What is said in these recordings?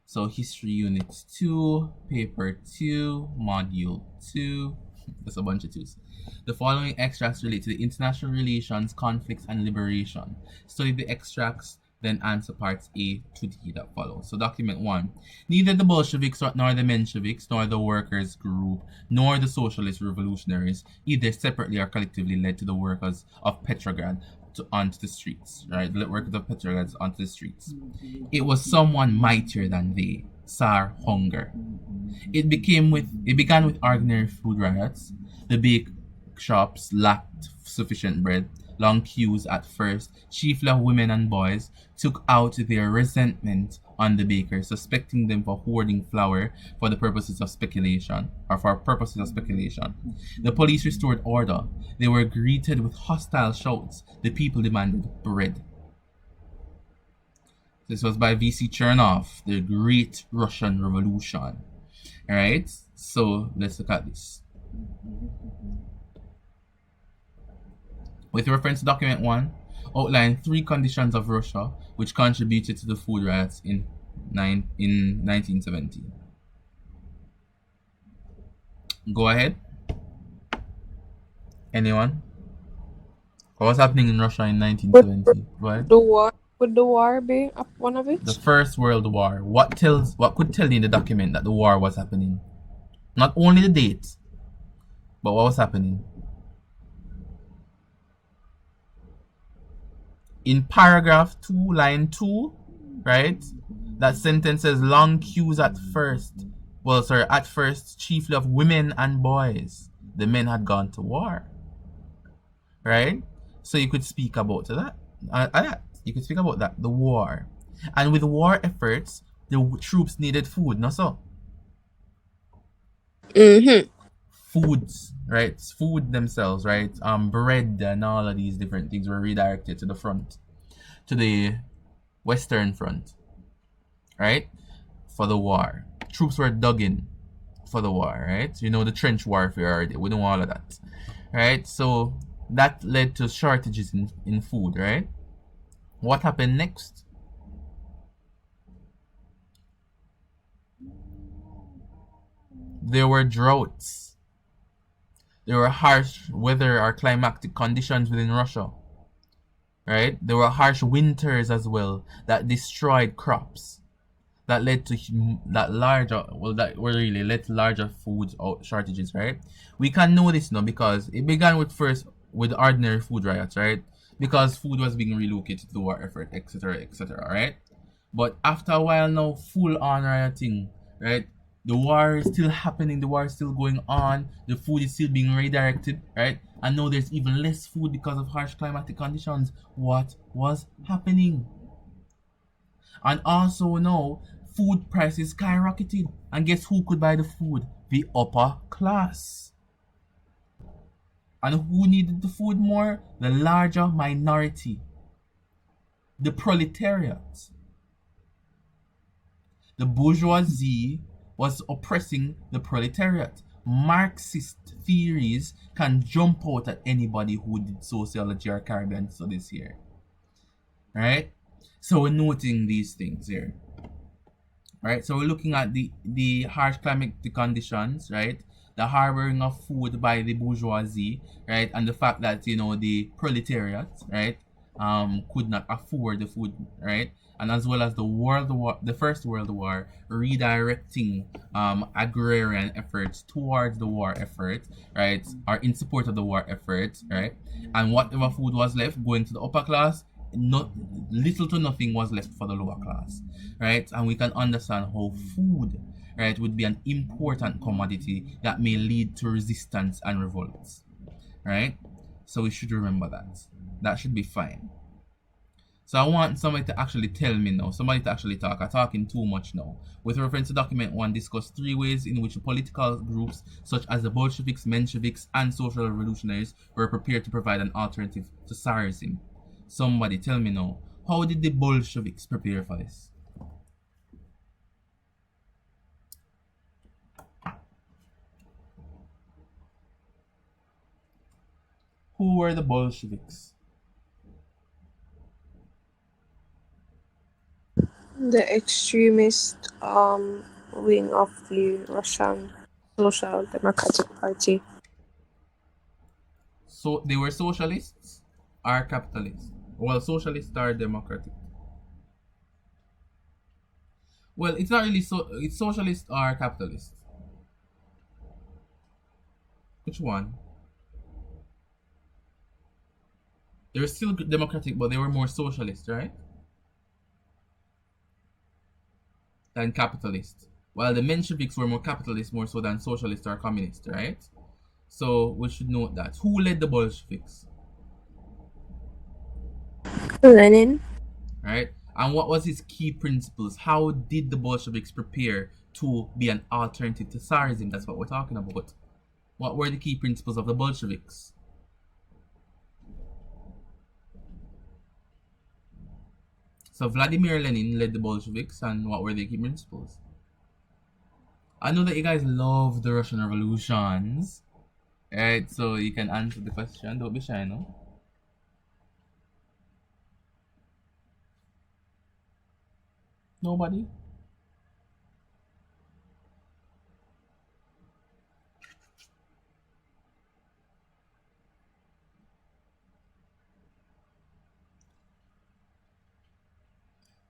So History Unit 2, Paper 2, Module 2. That's a bunch of twos. The following extracts relate to the international relations, conflicts, and liberation. Study the extracts, then answer parts A to D that follow. So document 1. Neither the Bolsheviks nor the Mensheviks, nor the workers' group, nor the socialist revolutionaries, either separately or collectively led to the workers of Petrograd onto the streets, right? The workers of Petrograd onto the streets. It was someone mightier than they, Tsar Hunger. It began with ordinary food riots. The bake shops lacked sufficient bread. Long queues at first, chiefly of women and boys, took out their resentment on the bakers, suspecting them for hoarding flour for the purposes of speculation, or for purposes of speculation. The police restored order. They were greeted with hostile shouts. The people demanded bread. This was by V.C. Chernov, The Great Russian Revolution. Alright, so let's look at this. With reference to document 1, outline 3 conditions of Russia which contributed to the food riots in 1917. Go ahead. Anyone? What was happening in Russia in 1917? Go ahead. Would the war be one of it? The First World War. What could tell you in the document that the war was happening? Not only the date, but what was happening. In paragraph 2, line 2, right? That sentence says long queues at first. Well, sorry, at first, chiefly of women and boys. The men had gone to war. Right? So you could speak about that. You could speak about that, the war. And with war efforts, the troops needed food, not so? Foods, right? Food themselves, right? Bread and all of these different things were redirected to the front, to the Western Front, right? For the war. Troops were dug in for the war, right? You know, the trench warfare, we know all of that, right? So that led to shortages in food, right? What happened next? There were droughts. There were harsh weather or climatic conditions within Russia, right? There were harsh winters as well that destroyed crops. That led to larger food shortages, right? We can know this now because it began with ordinary food riots, right? Because food was being relocated to the war effort, etc., right? But after a while now, full on rioting, right? The war is still happening, the war is still going on, the food is still being redirected, right? And now there's even less food because of harsh climatic conditions. What was happening? And also now, food prices skyrocketed. And guess who could buy the food? The upper class. And who needed the food more? The larger minority. The proletariat. The bourgeoisie was oppressing the proletariat. Marxist theories can jump out at anybody who did sociology or Caribbean studies here. Right? So we're noting these things here. Right? So we're looking at the harsh climatic conditions, right? The harboring of food by the bourgeoisie, right? And the fact that, you know, the proletariat, right, could not afford the food, right? And as well as the First World War, redirecting agrarian efforts towards the war effort, right, or in support of the war effort, right, and whatever food was left going to the upper class, little to nothing was left for the lower class, right? And we can understand how food, right, would be an important commodity that may lead to resistance and revolts, right? So we should remember that. That should be fine. So I want somebody to actually tell me now, somebody to actually talk. I'm talking too much now. With reference to document 1, discuss 3 ways in which political groups such as the Bolsheviks, Mensheviks, and social revolutionaries were prepared to provide an alternative to Tsarism. Somebody tell me now, how did the Bolsheviks prepare for this? Who were the Bolsheviks? The extremist wing of the Russian Social Democratic Party. So they were socialists or capitalists? Well, socialists are democratic. Well, it's not really so. It's socialist or capitalist. Which one? They were still democratic, but they were more socialist, right? Than capitalist. While the Mensheviks were more capitalist, more so than socialist or communist, right? So we should note that. Who led the Bolsheviks? Lenin. Right? And what was his key principles? How did the Bolsheviks prepare to be an alternative to Tsarism? That's what we're talking about. What were the key principles of the Bolsheviks? So Vladimir Lenin led the Bolsheviks, and what were the key principles? I know that you guys love the Russian revolutions, right? So you can answer the question. Don't be shy, no? Nobody?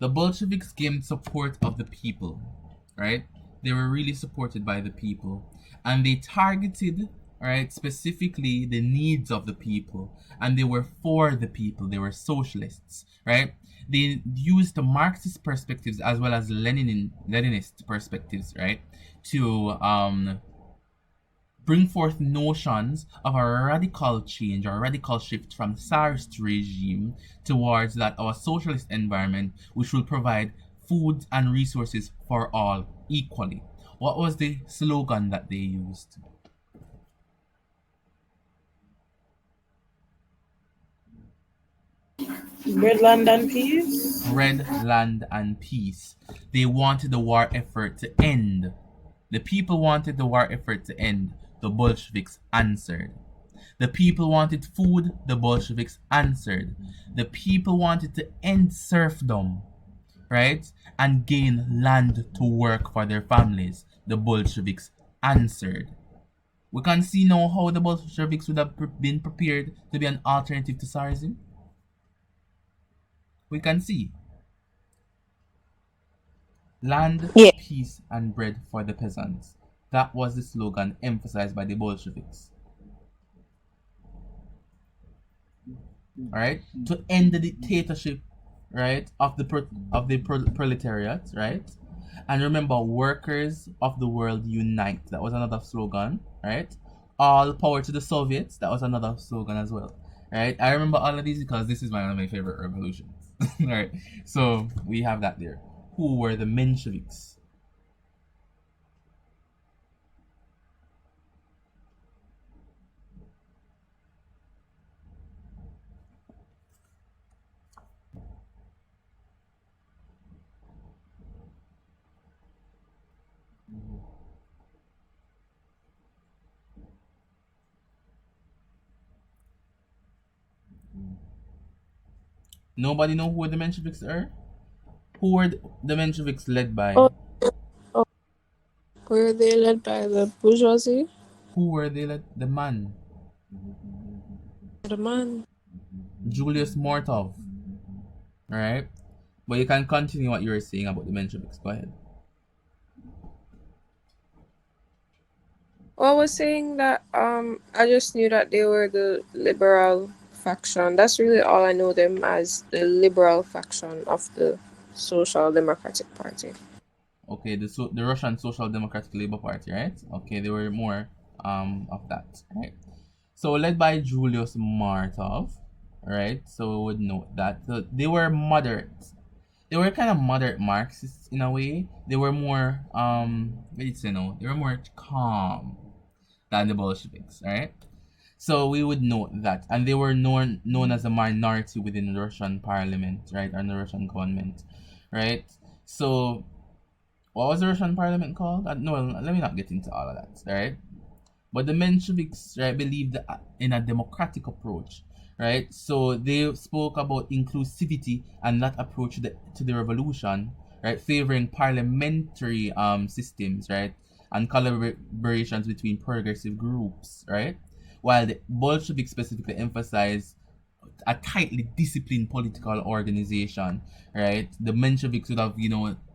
The Bolsheviks gained support of the people, right? They were really supported by the people, and they targeted, right, specifically the needs of the people, and they were for the people. They were socialists, right? They used the Marxist perspectives as well as Leninist perspectives, right, to bring forth notions of a radical change or a radical shift from Tsarist regime towards that our socialist environment, which will provide food and resources for all equally. What was the slogan that they used? Bread, land, and peace. Bread, land, and peace. They wanted the war effort to end. The people wanted the war effort to end. The Bolsheviks answered. The people wanted food. The Bolsheviks answered. The people wanted to end serfdom, right? And gain land to work for their families. The Bolsheviks answered. We can see now how the Bolsheviks would have been prepared to be an alternative to Tsarism. We can see land, Yeah. peace, and bread for the peasants. That was the slogan emphasized by the Bolsheviks. Right? To end the dictatorship, right, of the proletariat, right? And remember, workers of the world unite. That was another slogan, right? All power to the Soviets. That was another slogan as well, right? I remember all of these because this is one of my favorite revolutions. Right? So we have that there. Who were the Mensheviks? Nobody know who the Mensheviks are? Who were the Mensheviks led by? Oh, oh, were they led by the bourgeoisie? Who were they led? The man. The man. Julius Mortov. Alright? But you can continue what you were saying about the Mensheviks. Go ahead. Well, I was saying that I just knew that they were the liberal faction. That's really all I know them as, the liberal faction of the Social Democratic Party. Okay, the Russian Social Democratic Labour Party, right? Okay, they were more of that, right? So led by Julius Martov, right? So we would note that they were moderate. They were kind of moderate Marxists in a way. They were more what did you say, no? They were more calm than the Bolsheviks, right? So we would note that, and they were known as a minority within the Russian parliament, right, and the Russian government, right? So what was the Russian parliament called? No, let me not get into all of that, right? But the Mensheviks, right, believed in a democratic approach, right? So they spoke about inclusivity and that approach to the revolution, right, favoring parliamentary systems, right, and collaborations between progressive groups, right, while the Bolsheviks specifically emphasized a tightly disciplined political organization, right? The Mensheviks would have,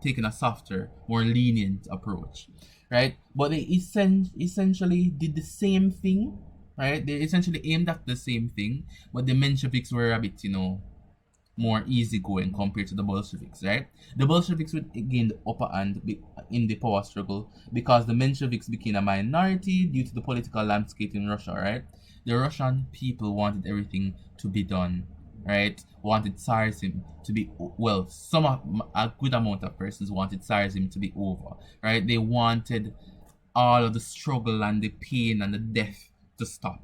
taken a softer, more lenient approach, right? But they essentially did the same thing, right? They essentially aimed at the same thing, but the Mensheviks were a bit, more easygoing compared to the Bolsheviks, right? The Bolsheviks would gain the upper hand in the power struggle because the Mensheviks became a minority due to the political landscape in Russia, right? The Russian people wanted everything to be done, right? Wanted Tsarism to be, well, a good amount of persons wanted Tsarism to be over, right? They wanted all of the struggle and the pain and the death to stop,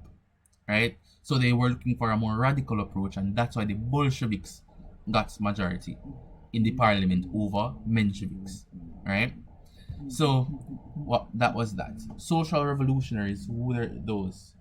right? So they were looking for a more radical approach, and that's why the Bolsheviks got majority in the parliament over Mensheviks, right? So, what that was that. Social revolutionaries, who were those?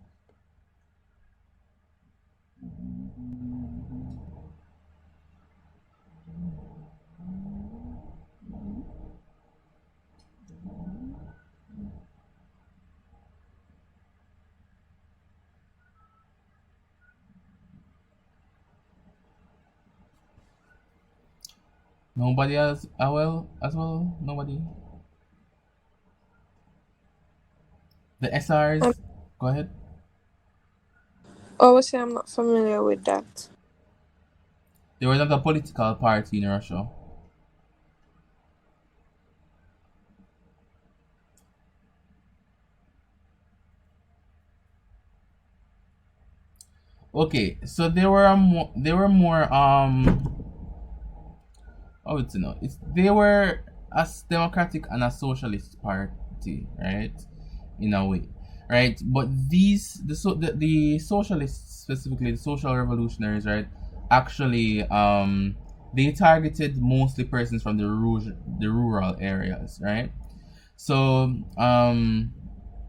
Nobody else? As well, nobody. The Um, SRs. Go ahead. Obviously, I'm not familiar with that. They were not a political party in Russia. Okay, so they were more I would say no. They were a democratic and a socialist party, right? In a way, right? But the socialists, specifically the social revolutionaries, right? Actually, they targeted mostly persons from the rural areas, right? So,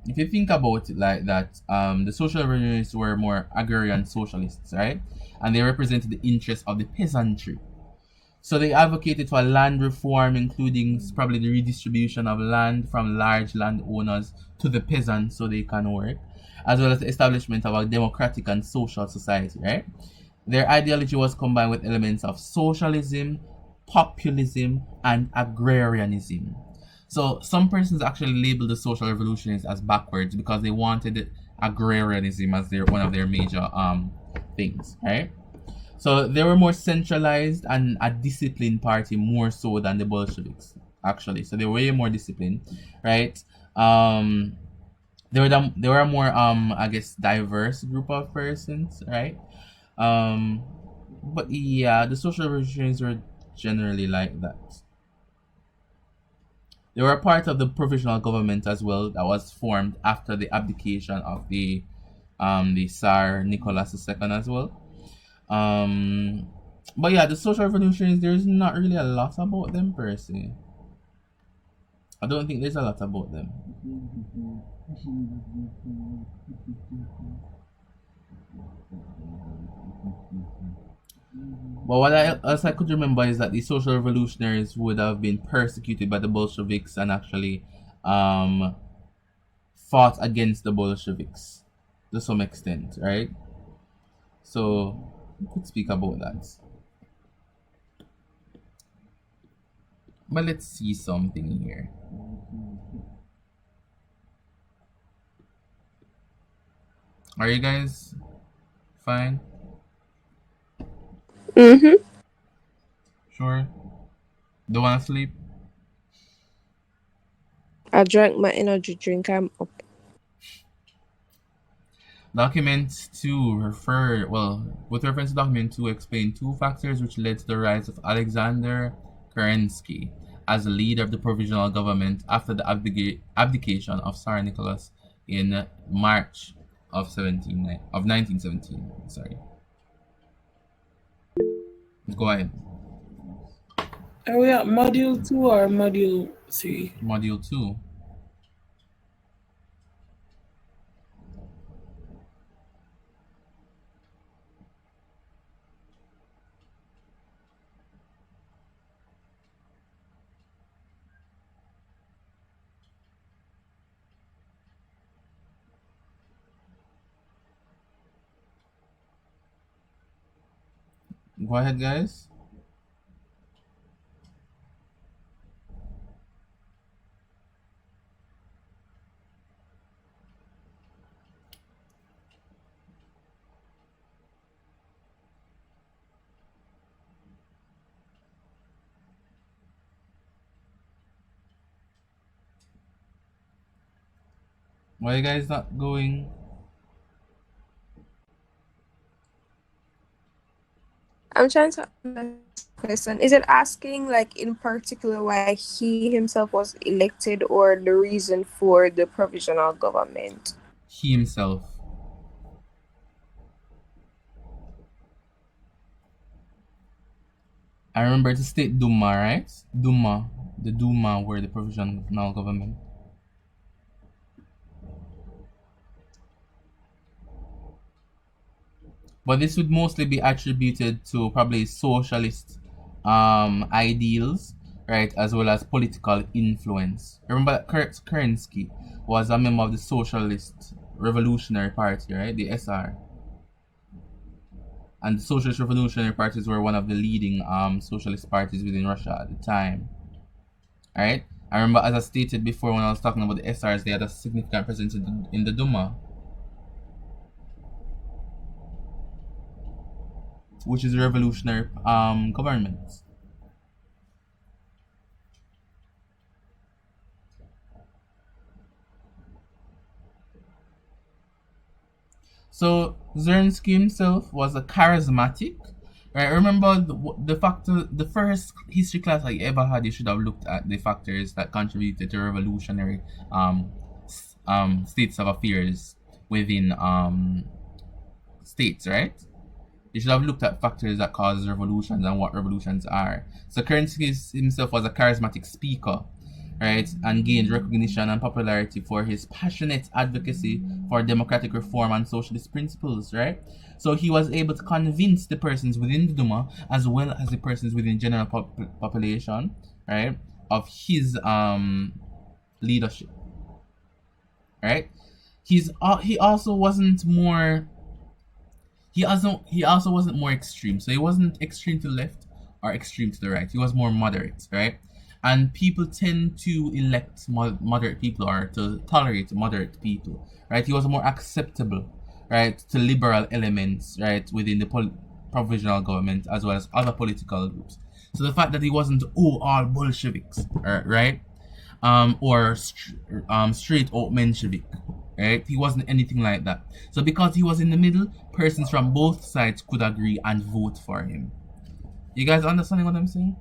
if you think about it like that, the social revolutionaries were more agrarian socialists, right? And they represented the interests of the peasantry, so they advocated for land reform, including probably the redistribution of land from large landowners to the peasants so they can work, as well as the establishment of a democratic and social society, right? Their ideology was combined with elements of socialism, populism, and agrarianism. So some persons actually labeled the social revolutionaries as backwards because they wanted agrarianism as one of their major things, right? So they were more centralized and a disciplined party more so than the Bolsheviks, actually. So they were way more disciplined, right? Um, they were a more I guess diverse group of persons, right? Um, but yeah, the social revolutionaries were generally like that. They were a part of the provisional government as well that was formed after the abdication of the Tsar Nicholas II as well. Um, but yeah, the social revolutionaries, there's not really a lot about them per se. I don't think there's a lot about them. But what else I could remember is that the social revolutionaries would have been persecuted by the Bolsheviks and actually um, fought against the Bolsheviks to some extent, right? So we could speak about that. But let's see something here. Are you guys fine? Mm-hmm. Sure? Don't want to sleep? I drank my energy drink. I'm up. Document 2 with reference to document 2, explain two factors which led to the rise of Alexander Kerensky as the leader of the provisional government after the abdication of Tsar Nicholas in March of 1917. Sorry. Go ahead. Are we at module 2 or module 3? Module 2. Go ahead, guys. Why you guys not going? I'm trying to understand the question. Is it asking, like, in particular why he himself was elected or the reason for the provisional government? He himself. I remember the state Duma, right? Duma. The Duma were the provisional government. But this would mostly be attributed to probably socialist ideals, right, as well as political influence. Remember that Kerensky was a member of the Socialist Revolutionary Party, right, the SR. And the Socialist Revolutionary Parties were one of the leading socialist parties within Russia at the time, right? I remember, as I stated before when I was talking about the SRs, they had a significant presence in the Duma, which is a revolutionary government. So Zernsky himself was a charismatic. Right, remember the factor, the first history class I ever had. You should have looked at the factors that contributed to revolutionary states of affairs within states, right? You should have looked at factors that cause revolutions and what revolutions are. So Kerensky himself was a charismatic speaker, right, and gained recognition and popularity for his passionate advocacy for democratic reform and socialist principles, right? So he was able to convince the persons within the Duma as well as the persons within general population, right, of his leadership, right? He also wasn't more he also wasn't more extreme. So he wasn't extreme to the left or extreme to the right. He was more moderate, right? And people tend to elect moderate people or to tolerate moderate people, right? He was more acceptable, right, to liberal elements, right, within the provisional government as well as other political groups. So the fact that he wasn't all Bolsheviks, right, or straight out Menshevik, right? He wasn't anything like that. So because he was in the middle, persons from both sides could agree and vote for him. You guys understanding what I'm saying?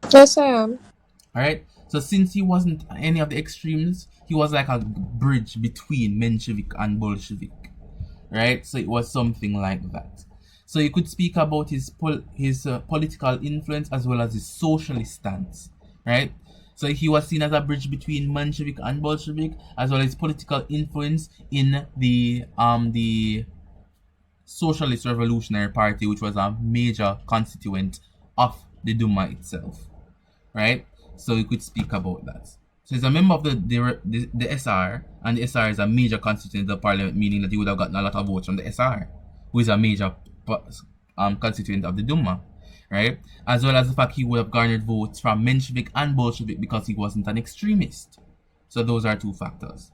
Yes, I am. All right. So since he wasn't any of the extremes, he was like a bridge between Menshevik and Bolshevik, right? So it was something like that. So you could speak about his political influence as well as his socialist stance, right? So he was seen as a bridge between Bolshevik and Bolshevik, as well as political influence in the Socialist Revolutionary Party, which was a major constituent of the Duma itself, right? So we could speak about that. So he's a member of the SR, and the SR is a major constituent of the parliament, meaning that he would have gotten a lot of votes from the SR, who is a major constituent of the Duma, right? As well as the fact he would have garnered votes from Menshevik and Bolshevik because he wasn't an extremist. So those are two factors.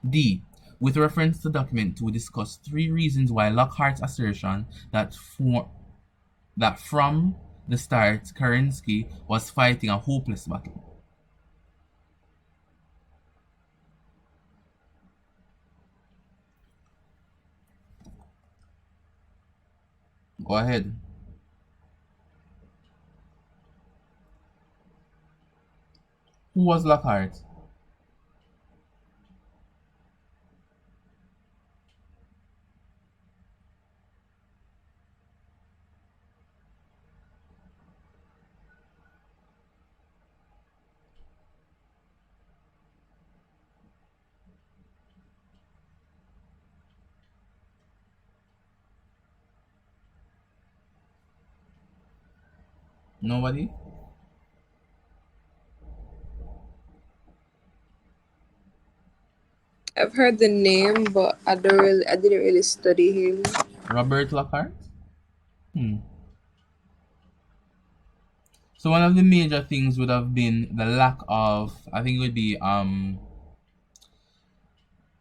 D. With reference to document 2, discuss 3 reasons why Lockhart's assertion that from the start Kerensky was fighting a hopeless battle. Go ahead. Who was Lockhart? Nobody? I've heard the name, but I didn't really study him. Robert Lockhart? Hmm. So one of the major things would have been the lack of, I think it would be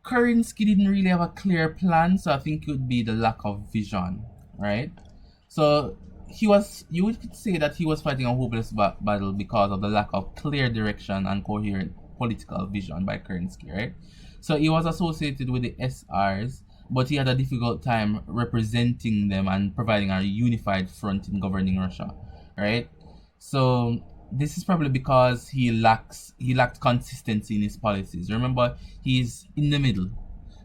Kerensky didn't really have a clear plan, so I think it would be the lack of vision, right? So you could say that he was fighting a hopeless battle because of the lack of clear direction and coherent political vision by Kerensky, right? So he was associated with the SRs, but he had a difficult time representing them and providing a unified front in governing Russia, right? So this is probably because he lacked consistency in his policies. Remember, he's in the middle.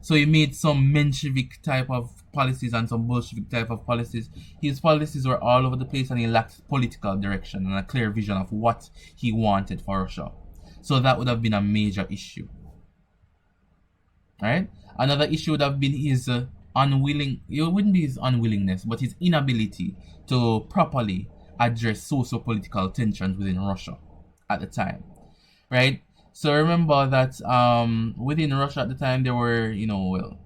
So he made some Menshevik type of policies and some Bolshevik type of policies. His policies were all over the place and he lacked political direction and a clear vision of what he wanted for Russia. So that would have been a major issue. Right? Another issue would have been his it wouldn't be his unwillingness, but his inability to properly address socio-political tensions within Russia at the time, right? So remember that within Russia at the time there were, well,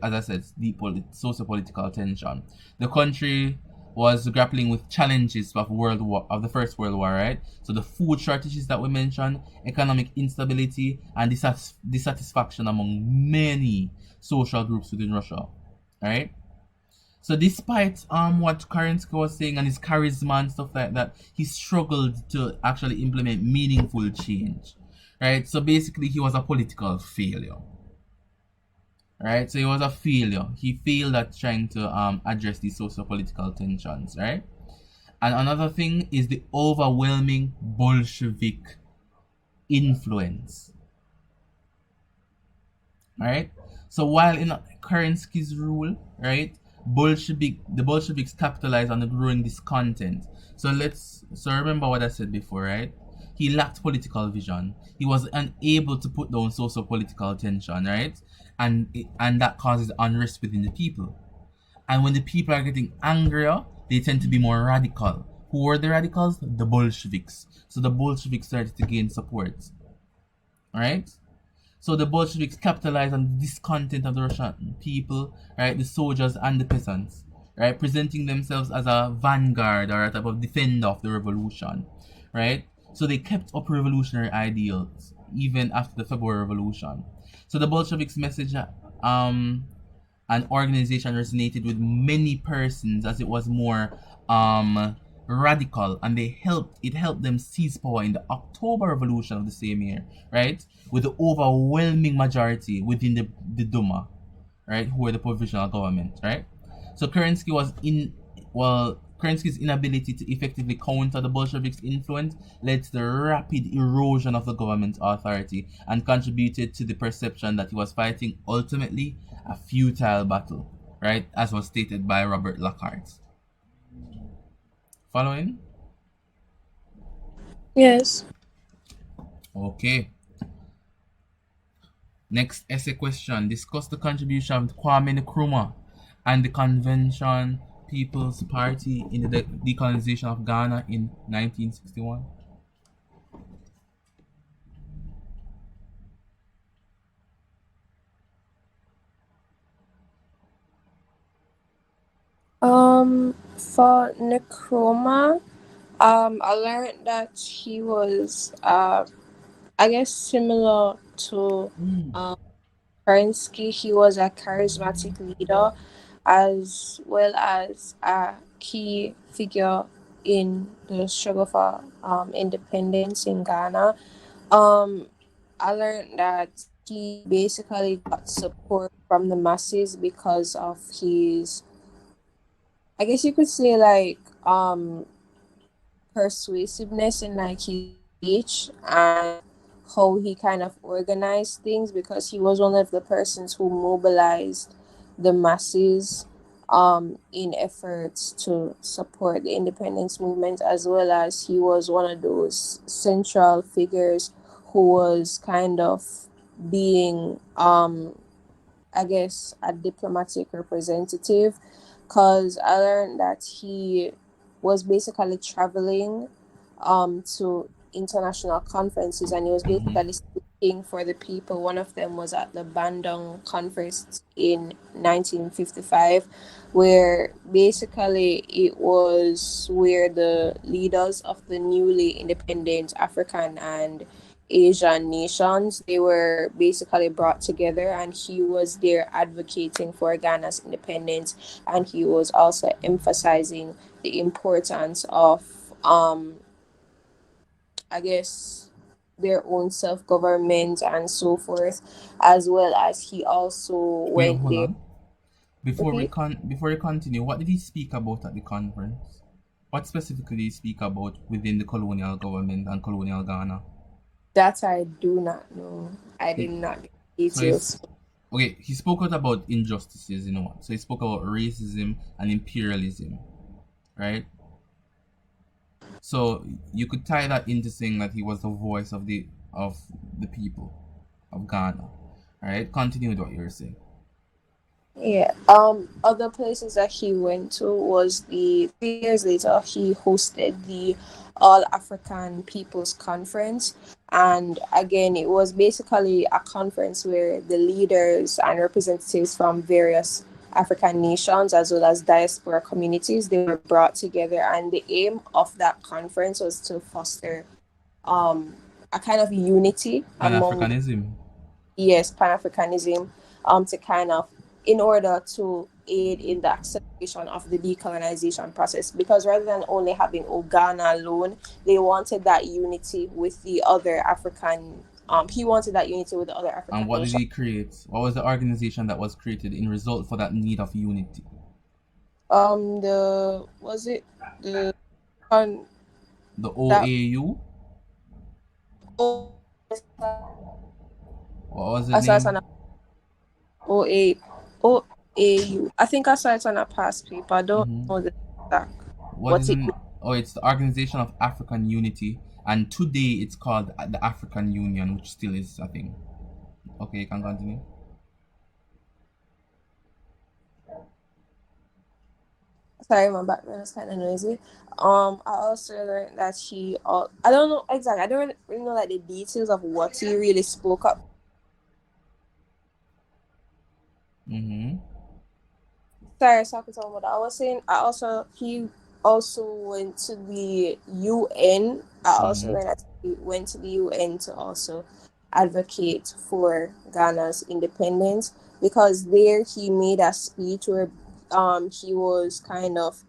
as I said, deep socio-political tension. The country was grappling with challenges of the First World War, right? So the food shortages that we mentioned, economic instability, and dissatisfaction among many social groups within Russia, right? So despite what Kerensky was saying and his charisma and stuff like that, he struggled to actually implement meaningful change. Right? So basically he was a political failure. Right? So he was a failure. He failed at trying to address these socio-political tensions, right? And another thing is the overwhelming Bolshevik influence. Right? So while in Kerensky's rule, right, the Bolsheviks capitalized on the growing discontent. So remember what I said before, right? He lacked political vision. He was unable to put down socio-political tension, right? And that causes unrest within the people. And when the people are getting angrier, they tend to be more radical. Who were the radicals? The Bolsheviks. So the Bolsheviks started to gain support, right? So the Bolsheviks capitalized on the discontent of the Russian people, right, the soldiers and the peasants, right, presenting themselves as a vanguard or a type of defender of the revolution, right? So they kept up revolutionary ideals even after the February Revolution. So the Bolsheviks' message and organization resonated with many persons as it was more radical, and it helped them seize power in the October Revolution of the same year, right? With the overwhelming majority within the Duma, right, who were the provisional government, right? So Kerensky's inability to effectively counter the Bolsheviks' influence led to the rapid erosion of the government's authority and contributed to the perception that he was fighting ultimately a futile battle, right? As was stated by Robert Lockhart. Following? Yes. Okay. Next essay question. Discuss the contribution of Kwame Nkrumah and the Convention People's Party in the decolonization of Ghana in 1961. For Nkrumah, I learned that he was, I guess, similar to um, Kerensky. He was a charismatic leader as well as a key figure in the struggle for independence in Ghana. Um, I learned that he basically got support from the masses because of his, I guess you could say, like, persuasiveness in like his speech and how he kind of organized things, because he was one of the persons who mobilized the masses in efforts to support the independence movement, as well as he was one of those central figures who was kind of being I guess a diplomatic representative, because I learned that he was basically traveling to international conferences, and he was Mm-hmm. basically speaking for the people. One of them was at the Bandung Conference in 1955, where basically it was where the leaders of the newly independent African and Asian nations, they were basically brought together, and he was there advocating for Ghana's independence, and he was also emphasizing the importance of I guess their own self government and so forth, as well as he also Wait, went hold there. on. Repeat. Before you continue, what did he speak about at the conference? What specifically did he speak about within the colonial government and colonial Ghana? That I do not know. I did He, not get so he's details. okay. He spoke out about injustices, you know what? So he spoke about racism and imperialism, right? So you could tie that into saying that he was the voice of the people of Ghana, right? Continue with what you were saying. Yeah. Other places that he went to was the 3 years later he hosted the All African People's Conference, and again it was basically a conference where the leaders and representatives from various African nations as well as diaspora communities, they were brought together, and the aim of that conference was to foster um a kind of unity Pan among, Africanism. yes, Pan-Africanism, to kind of, in order to aid in the acceleration of the decolonization process. Because rather than only having Ghana alone, they wanted that unity with the other African. He wanted that unity with the other And African what did nations. he create? What was the organization that was created in result for that need of unity? The was it the on The that OAU? O What was the I saw it name? on a OAU. I think I saw it on a past paper. I don't Mm-hmm. know the exact What is what it an? Oh, it's the Organization of African Unity, and today it's called the African Union, which still is a thing. Okay, you can continue. Sorry, my background is kind of noisy. I also learned that I don't know exactly. I don't really know like the details of what he really spoke up. Mm-hmm. Sorry, sorry to what I was saying. He also went to the UN. I also Mm-hmm. learned that he went to the UN to also advocate for Ghana's independence, because there he made a speech where he was kind of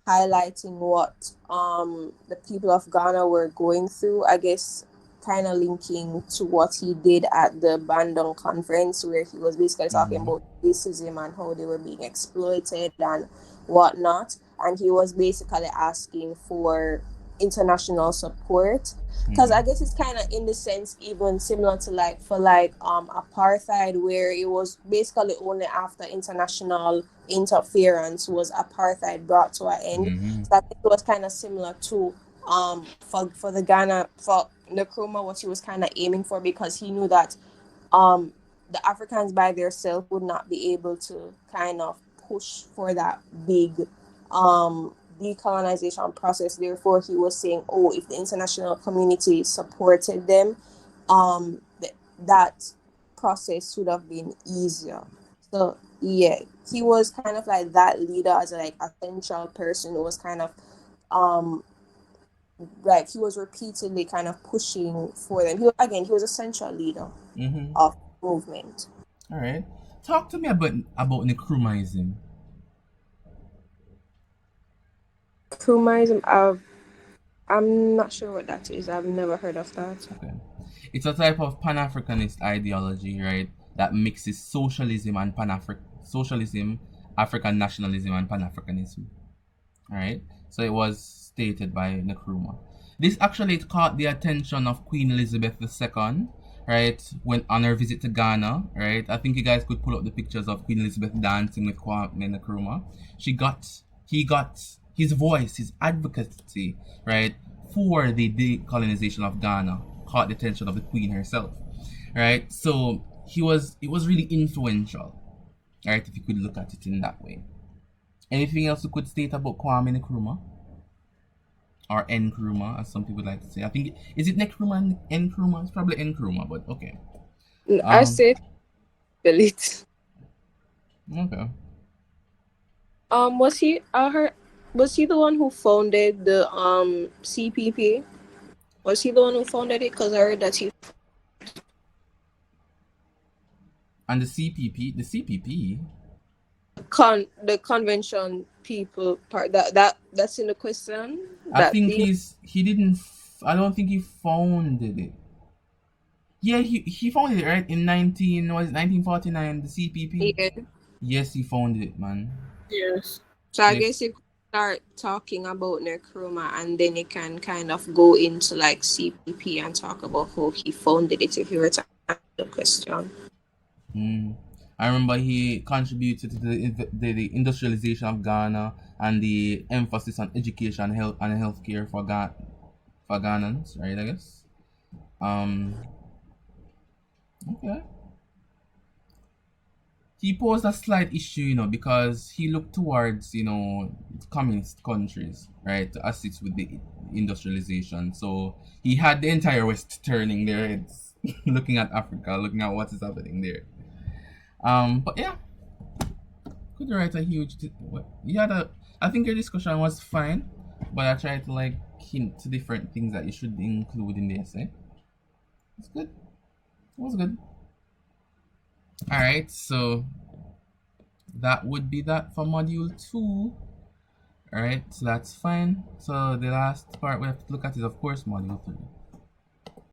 highlighting what the people of Ghana were going through. I guess kind of linking to what he did at the Bandung conference, where he was basically talking Mm-hmm. about racism and how they were being exploited and whatnot. And he was basically asking for international support, because I Mm-hmm. guess it's kind of in the sense even similar to like for like apartheid, where it was basically only after international interference was apartheid brought to an end. Mm-hmm. So I think it was kind of similar to for the Ghana, for Nkrumah, what he was kind of aiming for, because he knew that um the Africans by themselves would not be able to kind of push for that big decolonization process. Therefore, he was saying, oh, if the international community supported them, that process would have been easier. So yeah, he was kind of like that leader, as like a central person who was kind of um like he was repeatedly kind of pushing for them. He was a central leader Mm-hmm. of movement. All right. Talk to me about Nkrumahism. Krumaism, I'm not sure what that is. I've never heard of that. Okay. It's a type of Pan-Africanist ideology, right? That mixes socialism, African nationalism, and Pan-Africanism. Right? So it was stated by Nkrumah. This actually caught the attention of Queen Elizabeth II, right? When on her visit to Ghana, right? I think you guys could pull up the pictures of Queen Elizabeth dancing with Kwame Nkrumah. He got his voice, his advocacy, right, for the decolonization of Ghana caught the attention of the Queen herself, right? So it was really influential, right? If you could look at it in that way. Anything else you could state about Kwame Nkrumah? or Nkrumah, as some people like to say. I think is it Nkrumah and Nkrumah? It's probably Nkrumah, but okay. I Um, say delete. okay. Was he? I heard. Was he the one who founded the CPP? Was he the one who founded it? Because I heard that he And the CPP. the convention people part that's in the question I that think the he didn't. I don't think he founded it. Yeah, he founded it right in 1949. The CPP. yeah. Yes, he founded it, man. Yes. So So I if guess you could start talking about Nkrumah and then you can kind of go into like CPP and talk about how he founded it if you were to answer the question. Mm. I remember he contributed to the industrialization of Ghana and the emphasis on education, health, and healthcare for Ghanans, right? I guess. Um. Okay. He posed a slight issue, because he looked towards, communist countries, right, to assist with the industrialization. So he had the entire West turning their heads, looking at Africa, looking at what is happening there. But yeah, could write a huge. You had a. I think your discussion was fine, but I tried to like hint to different things that you should include in the essay. It's good. It was good. All right, so that would be that for module 2. All right, so that's fine. So the last part we have to look at is, of course, module 3.